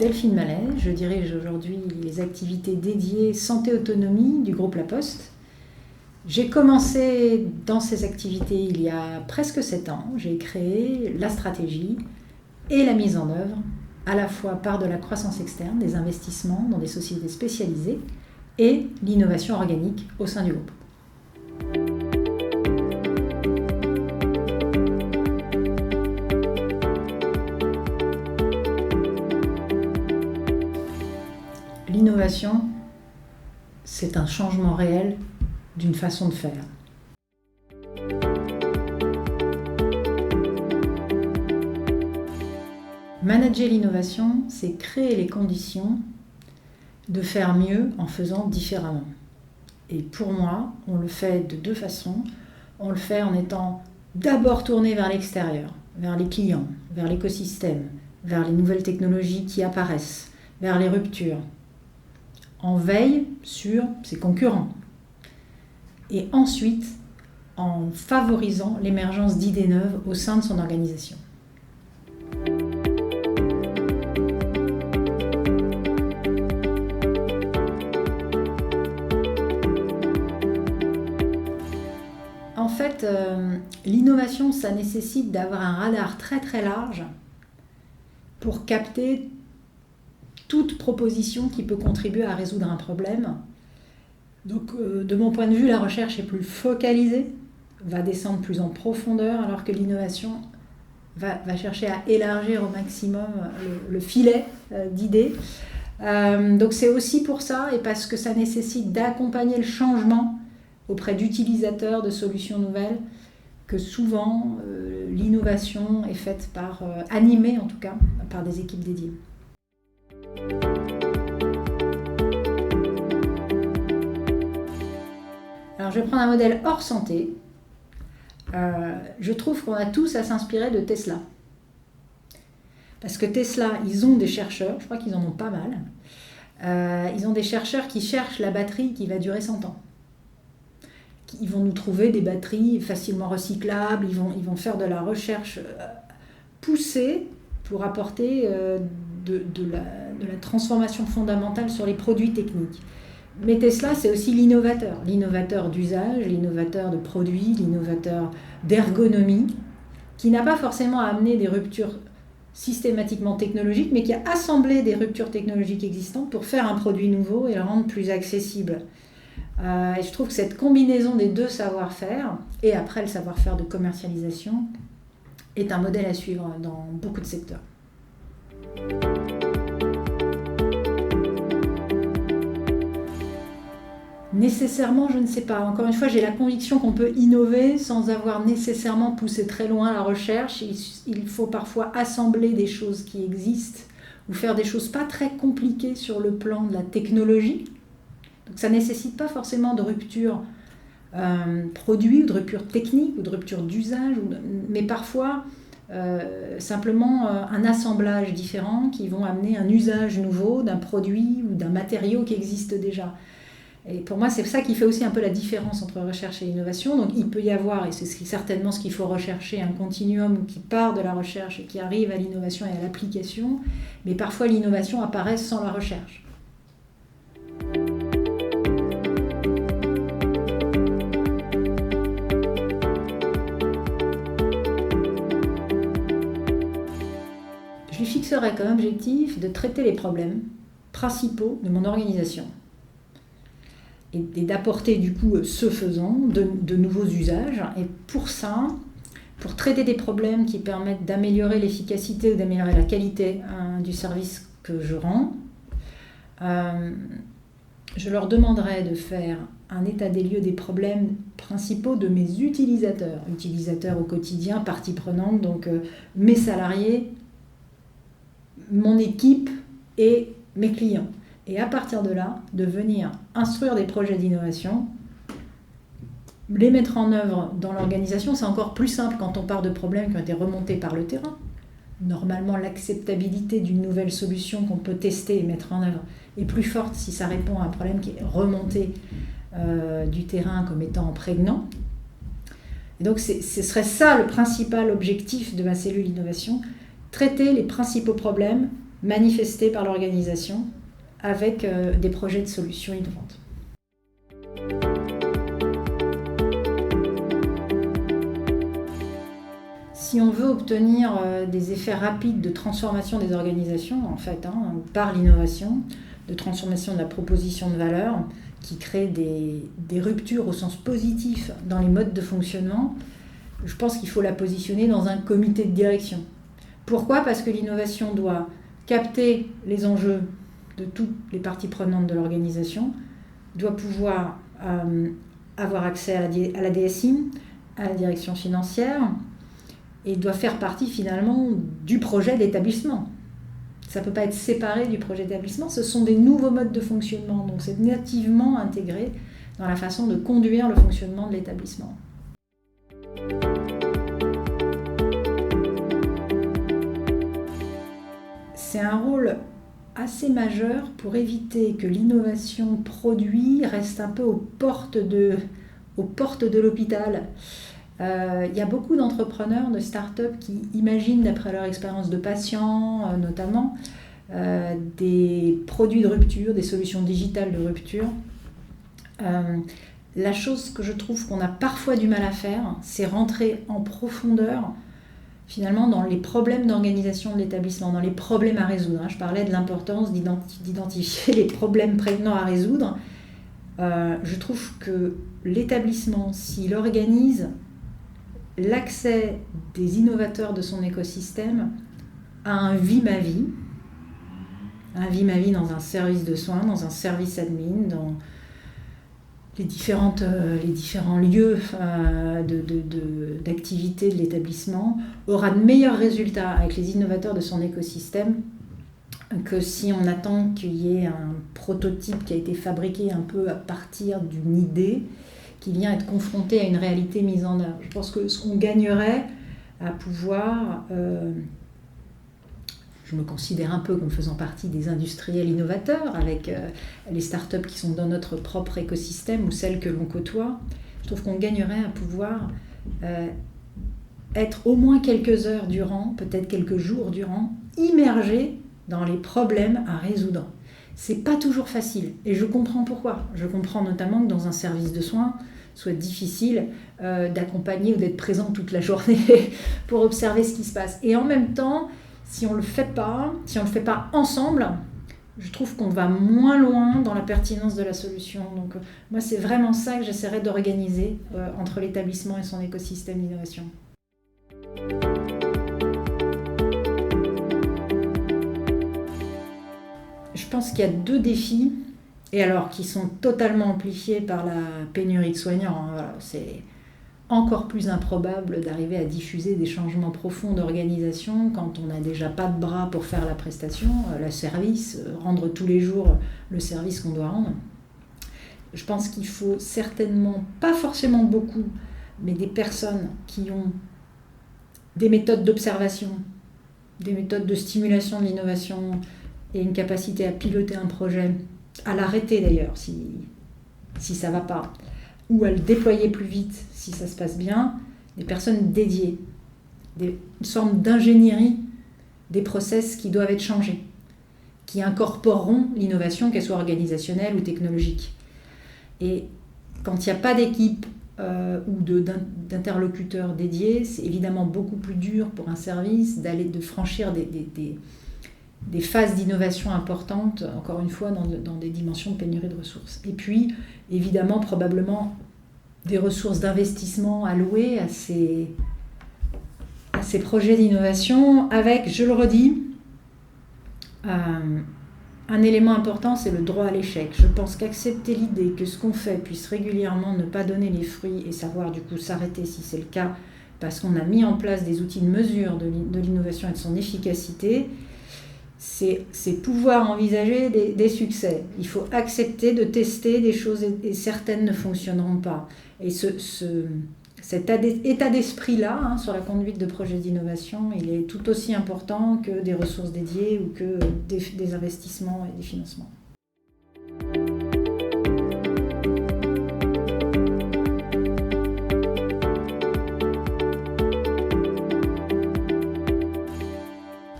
Delphine Mallet, je dirige aujourd'hui les activités dédiées santé-autonomie du groupe La Poste. J'ai commencé dans ces activités il y a presque 7 ans. J'ai créé la stratégie et la mise en œuvre, à la fois par de la croissance externe, des investissements dans des sociétés spécialisées et l'innovation organique au sein du groupe. L'innovation, c'est un changement réel d'une façon de faire. Manager l'innovation, c'est créer les conditions de faire mieux en faisant différemment. Et pour moi, on le fait de 2 façons. On le fait en étant d'abord tourné vers l'extérieur, vers les clients, vers l'écosystème, vers les nouvelles technologies qui apparaissent, vers les ruptures, en veille sur ses concurrents. Et ensuite, en favorisant l'émergence d'idées neuves au sein de son organisation. En fait, l'innovation, ça nécessite d'avoir un radar très très large pour capter toute proposition qui peut contribuer à résoudre un problème. Donc, de mon point de vue, la recherche est plus focalisée, va descendre plus en profondeur, alors que l'innovation va chercher à élargir au maximum le filet d'idées. Donc, c'est aussi pour ça, et parce que ça nécessite d'accompagner le changement auprès d'utilisateurs de solutions nouvelles, que souvent l'innovation est faite animée en tout cas, par des équipes dédiées. Alors, je vais prendre un modèle hors santé. Je trouve qu'on a tous à s'inspirer de Tesla. Parce que Tesla, ils ont des chercheurs, je crois qu'ils en ont pas mal. Ils ont des chercheurs qui cherchent la batterie qui va durer 100 ans. Ils vont nous trouver des batteries facilement recyclables, ils vont faire de la recherche poussée pour apporter de la transformation fondamentale sur les produits techniques. Mais Tesla, c'est aussi l'innovateur d'usage, l'innovateur de produits, l'innovateur d'ergonomie, qui n'a pas forcément amené des ruptures systématiquement technologiques, mais qui a assemblé des ruptures technologiques existantes pour faire un produit nouveau et le rendre plus accessible. Et je trouve que cette combinaison des 2 savoir-faire, et après le savoir-faire de commercialisation, est un modèle à suivre dans beaucoup de secteurs. Nécessairement, je ne sais pas. Encore une fois, j'ai la conviction qu'on peut innover sans avoir nécessairement poussé très loin la recherche. Il faut parfois assembler des choses qui existent ou faire des choses pas très compliquées sur le plan de la technologie. Donc ça ne nécessite pas forcément de rupture produit ou de rupture technique ou de rupture d'usage, mais parfois simplement un assemblage différent qui vont amener un usage nouveau d'un produit ou d'un matériau qui existe déjà. Et pour moi, c'est ça qui fait aussi un peu la différence entre recherche et innovation. Donc il peut y avoir, et c'est certainement ce qu'il faut rechercher, un continuum qui part de la recherche et qui arrive à l'innovation et à l'application, mais parfois l'innovation apparaît sans la recherche. Je lui fixerai comme objectif de traiter les problèmes principaux de mon organisation et d'apporter du coup, ce faisant, de nouveaux usages. Et pour ça, pour traiter des problèmes qui permettent d'améliorer l'efficacité ou d'améliorer la qualité du service que je rends, je leur demanderai de faire un état des lieux des problèmes principaux de mes utilisateurs au quotidien, parties prenantes, donc mes salariés, mon équipe et mes clients. Et à partir de là, de venir instruire des projets d'innovation, les mettre en œuvre dans l'organisation. C'est encore plus simple quand on part de problèmes qui ont été remontés par le terrain. Normalement, l'acceptabilité d'une nouvelle solution qu'on peut tester et mettre en œuvre est plus forte si ça répond à un problème qui est remonté du terrain comme étant prégnant. Et donc, ce serait ça le principal objectif de ma cellule innovation, traiter les principaux problèmes manifestée par l'organisation avec des projets de solutions innovantes. Si on veut obtenir des effets rapides de transformation des organisations, en fait, par l'innovation, de transformation de la proposition de valeur, qui crée des ruptures au sens positif dans les modes de fonctionnement, je pense qu'il faut la positionner dans un comité de direction. Pourquoi ? Parce que l'innovation doit capter les enjeux de toutes les parties prenantes de l'organisation, doit pouvoir avoir accès à la DSI, à la direction financière, et doit faire partie finalement du projet d'établissement. Ça ne peut pas être séparé du projet d'établissement, ce sont des nouveaux modes de fonctionnement, donc c'est nativement intégré dans la façon de conduire le fonctionnement de l'établissement. C'est un rôle assez majeur pour éviter que l'innovation produit reste un peu aux portes de l'hôpital. Il y a beaucoup d'entrepreneurs, de start-up qui imaginent, d'après leur expérience de patients notamment, des produits de rupture, des solutions digitales de rupture. La chose que je trouve qu'on a parfois du mal à faire, c'est rentrer en profondeur finalement dans les problèmes d'organisation de l'établissement, dans les problèmes à résoudre. Je parlais de l'importance d'identifier les problèmes prégnants à résoudre. Je trouve que l'établissement, s'il organise l'accès des innovateurs de son écosystème à un vie-ma-vie dans un service de soins, dans un service admin, dans les différents lieux d'activité de l'établissement, aura de meilleurs résultats avec les innovateurs de son écosystème que si on attend qu'il y ait un prototype qui a été fabriqué un peu à partir d'une idée qui vient être confronté à une réalité mise en œuvre. Je pense que ce qu'on gagnerait à pouvoir... je me considère un peu comme faisant partie des industriels innovateurs, avec les startups qui sont dans notre propre écosystème ou celles que l'on côtoie. Je trouve qu'on gagnerait à pouvoir être au moins quelques heures durant, peut-être quelques jours durant, immergé dans les problèmes à résoudre. C'est pas toujours facile, et je comprends pourquoi. Je comprends notamment que dans un service de soins, soit difficile d'accompagner ou d'être présent toute la journée pour observer ce qui se passe. Et en même temps, si on ne le fait pas ensemble, je trouve qu'on va moins loin dans la pertinence de la solution. Donc moi, c'est vraiment ça que j'essaierai d'organiser entre l'établissement et son écosystème d'innovation. Je pense qu'il y a 2 défis, et alors qui sont totalement amplifiés par la pénurie de soignants. Voilà, c'est encore plus improbable d'arriver à diffuser des changements profonds d'organisation quand on n'a déjà pas de bras pour faire la prestation, le service, rendre tous les jours le service qu'on doit rendre. Je pense qu'il faut certainement, pas forcément beaucoup, mais des personnes qui ont des méthodes d'observation, des méthodes de stimulation de l'innovation et une capacité à piloter un projet, à l'arrêter d'ailleurs si ça ne va pas, ou à le déployer plus vite si ça se passe bien, des personnes dédiées, une sorte d'ingénierie des process qui doivent être changés, qui incorporeront l'innovation, qu'elle soit organisationnelle ou technologique. Et quand il n'y a pas d'équipe ou d'interlocuteurs dédiés, c'est évidemment beaucoup plus dur pour un service de franchir des phases d'innovation importantes, encore une fois, dans des dimensions de pénurie de ressources. Et puis, évidemment, probablement, des ressources d'investissement allouées à ces projets d'innovation, avec, je le redis, un élément important, c'est le droit à l'échec. Je pense qu'accepter l'idée que ce qu'on fait puisse régulièrement ne pas donner les fruits et savoir du coup s'arrêter si c'est le cas, parce qu'on a mis en place des outils de mesure de l'innovation et de son efficacité, c'est pouvoir envisager des succès. Il faut accepter de tester des choses et certaines ne fonctionneront pas. Et cet état d'esprit-là, sur la conduite de projets d'innovation, il est tout aussi important que des ressources dédiées ou que des investissements et des financements.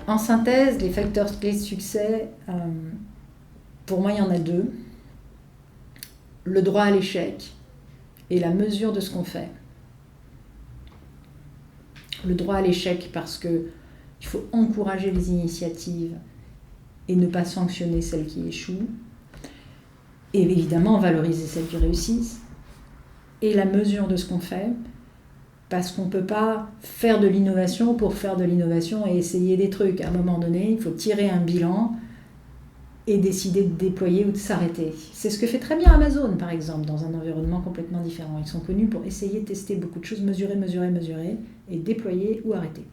En En synthèse, les facteurs clés de succès, pour moi, il y en a 2. Le droit à l'échec et la mesure de ce qu'on fait. Le droit à l'échec parce qu'il faut encourager les initiatives et ne pas sanctionner celles qui échouent. Et évidemment, valoriser celles qui réussissent. Et la mesure de ce qu'on fait, parce qu'on ne peut pas faire de l'innovation pour faire de l'innovation et essayer des trucs. À un moment donné, il faut tirer un bilan et décider de déployer ou de s'arrêter. C'est ce que fait très bien Amazon, par exemple, dans un environnement complètement différent. Ils sont connus pour essayer de tester beaucoup de choses, mesurer, et déployer ou arrêter.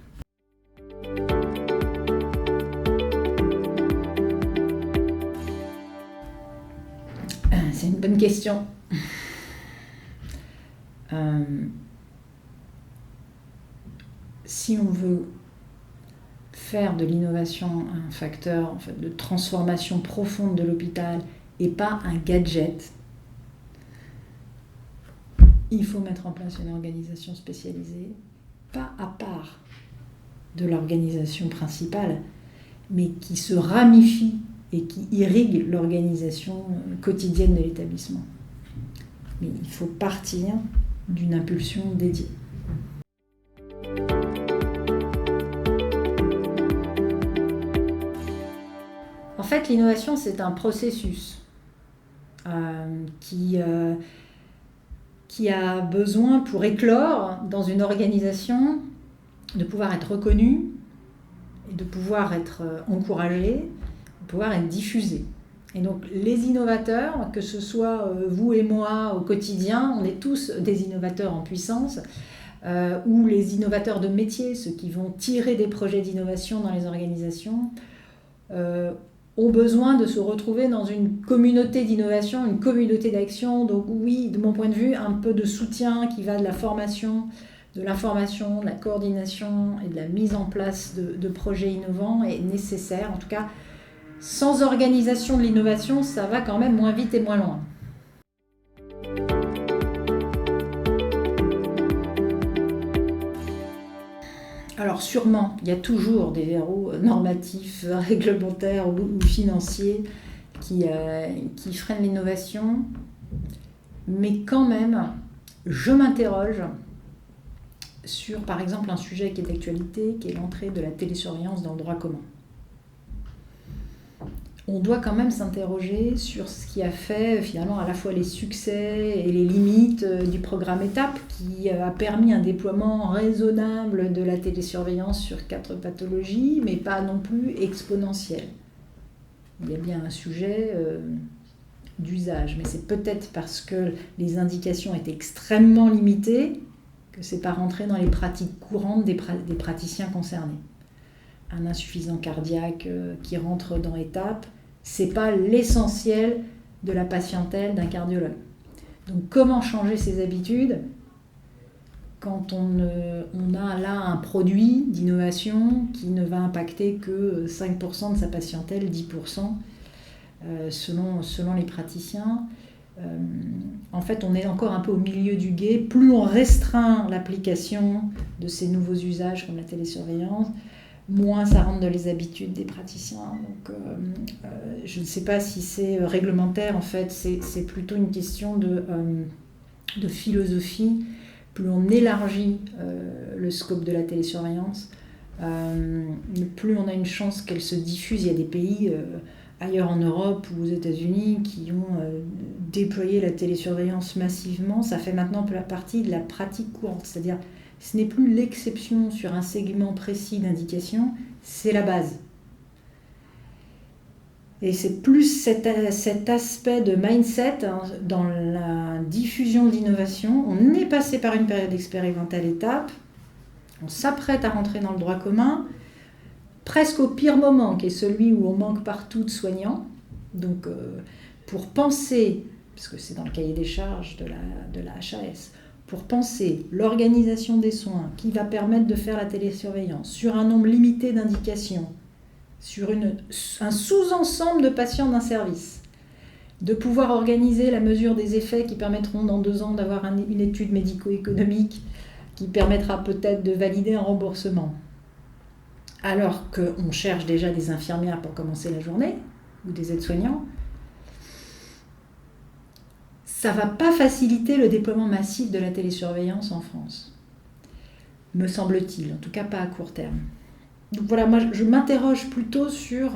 C'est une bonne question. Si on veut faire de l'innovation un facteur en fait, de transformation profonde de l'hôpital et pas un gadget, il faut mettre en place une organisation spécialisée, pas à part de l'organisation principale, mais qui se ramifie et qui irrigue l'organisation quotidienne de l'établissement. Mais il faut partir d'une impulsion dédiée. En fait, l'innovation, c'est un processus qui a besoin, pour éclore dans une organisation, de pouvoir être reconnu et de pouvoir être encouragé, de pouvoir être diffusé. Et donc, les innovateurs, que ce soit vous et moi au quotidien, on est tous des innovateurs en puissance, ou les innovateurs de métier, ceux qui vont tirer des projets d'innovation dans les organisations, ont besoin de se retrouver dans une communauté d'innovation, une communauté d'action. Donc oui, de mon point de vue, un peu de soutien qui va de la formation, de l'information, de la coordination et de la mise en place de projets innovants est nécessaire. En tout cas, sans organisation de l'innovation, ça va quand même moins vite et moins loin. Alors sûrement, il y a toujours des verrous normatifs, réglementaires ou financiers qui freinent l'innovation, mais quand même, je m'interroge sur, par exemple, un sujet qui est d'actualité, qui est l'entrée de la télésurveillance dans le droit commun. On doit quand même s'interroger sur ce qui a fait finalement à la fois les succès et les limites du programme ETAP qui a permis un déploiement raisonnable de la télésurveillance sur 4 pathologies, mais pas non plus exponentiel. Il y a bien un sujet d'usage, mais c'est peut-être parce que les indications étaient extrêmement limitées que c'est pas rentré dans les pratiques courantes des praticiens concernés. Un insuffisant cardiaque qui rentre dans ETAP, c'est pas l'essentiel de la patientèle d'un cardiologue. Donc comment changer ses habitudes quand on a là un produit d'innovation qui ne va impacter que 5% de sa patientèle, 10% selon les praticiens. En fait, on est encore un peu au milieu du gué. Plus on restreint l'application de ces nouveaux usages comme la télésurveillance, moins ça rentre dans les habitudes des praticiens. Donc, je ne sais pas si c'est réglementaire, en fait, c'est plutôt une question de philosophie. Plus on élargit le scope de la télésurveillance, plus on a une chance qu'elle se diffuse. Il y a des pays ailleurs en Europe ou aux États-Unis qui ont déployé la télésurveillance massivement. Ça fait maintenant partie de la pratique courante, c'est-à-dire ce n'est plus l'exception sur un segment précis d'indication, c'est la base. Et c'est plus cet aspect de mindset dans la diffusion de l'innovation. On est passé par une période expérimentale étape, on s'apprête à rentrer dans le droit commun, presque au pire moment, qui est celui où on manque partout de soignants. Donc pour penser, parce que c'est dans le cahier des charges de la HAS, pour penser l'organisation des soins qui va permettre de faire la télésurveillance sur un nombre limité d'indications, sur un sous-ensemble de patients d'un service, de pouvoir organiser la mesure des effets qui permettront dans 2 ans d'avoir une étude médico-économique qui permettra peut-être de valider un remboursement. alors qu'on cherche déjà des infirmières pour commencer la journée, ou des aides-soignants, ça ne va pas faciliter le déploiement massif de la télésurveillance en France, me semble-t-il, en tout cas pas à court terme. Donc voilà, moi je m'interroge plutôt sur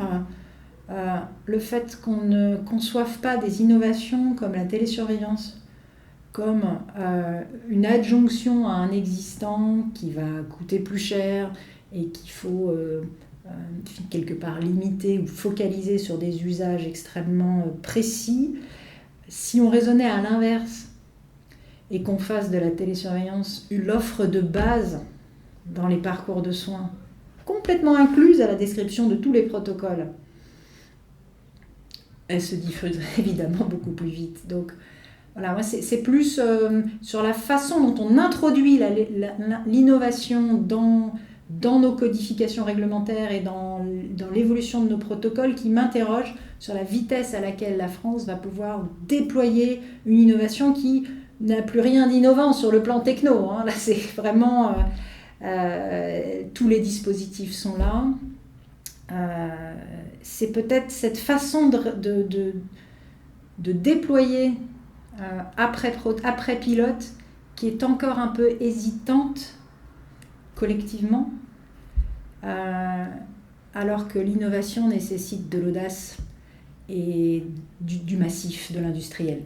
le fait qu'on ne conçoive pas des innovations comme la télésurveillance comme une adjonction à un existant qui va coûter plus cher et qu'il faut quelque part limiter ou focaliser sur des usages extrêmement précis. Si on raisonnait à l'inverse et qu'on fasse de la télésurveillance l'offre de base dans les parcours de soins, complètement incluse à la description de tous les protocoles, elle se diffuserait évidemment beaucoup plus vite. Donc voilà, moi c'est plus sur la façon dont on introduit l'innovation dans nos codifications réglementaires et dans l'évolution de nos protocoles qui m'interroge sur la vitesse à laquelle la France va pouvoir déployer une innovation qui n'a plus rien d'innovant sur le plan techno. Là, c'est vraiment... tous les dispositifs sont là. C'est peut-être cette façon de déployer après pilote qui est encore un peu hésitante collectivement, alors que l'innovation nécessite de l'audace et du massif, de l'industriel.